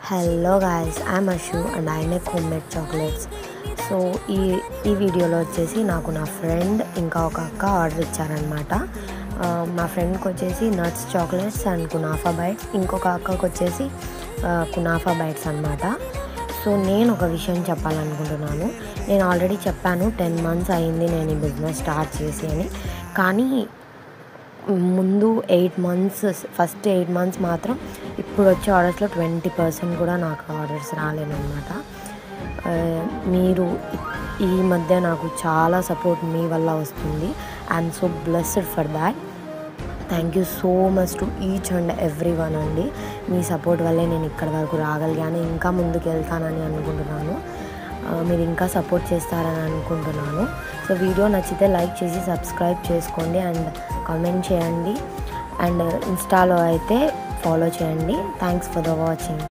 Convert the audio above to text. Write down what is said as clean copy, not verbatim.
Hello guys, I'm Ashu and I make home made chocolates. So ఈ వీడియోలో వచ్చేసి నాకు నా ఫ్రెండ్ ఇంకా ఒక అక్క ఆర్డర్ ఇచ్చారనమాట. మా ఫ్రెండ్కి వచ్చేసి nuts chocolates and kunafa bites, ఇంకొక అక్కకి వచ్చేసి కునాఫా బైట్స్ అనమాట. సో నేను ఒక విషయం చెప్పాలనుకుంటున్నాను. నేను ఆల్రెడీ చెప్పాను 10 months అయింది నేను ఈ బిజినెస్ స్టార్ట్ చేసి అని. కానీ ముందు 8 months, ఫస్ట్ 8 months మాత్రం ఇప్పుడు వచ్చే ఆర్డర్స్లో 20% కూడా నాకు ఆర్డర్స్ రాలేనమాట. మీరు ఈ మధ్య నాకు చాలా సపోర్ట్ మీ వల్ల వస్తుంది. I'm so blessed for that. Thank you so much to each and every one అండి. మీ సపోర్ట్ వల్లే నేను ఇక్కడి వరకు రాగలిగాను, ఇంకా ముందుకు వెళ్తానని అనుకుంటున్నాను. మీరు ఇంకా సపోర్ట్ చేస్తారని అనుకుంటున్నాను. సో వీడియో నచ్చితే లైక్ చేసి సబ్స్క్రైబ్ చేసుకోండి అండ్ కామెంట్ చేయండి. అండ్ ఇన్స్టాలో అయితే ఫాలో చేయండి. Thanks for the watching.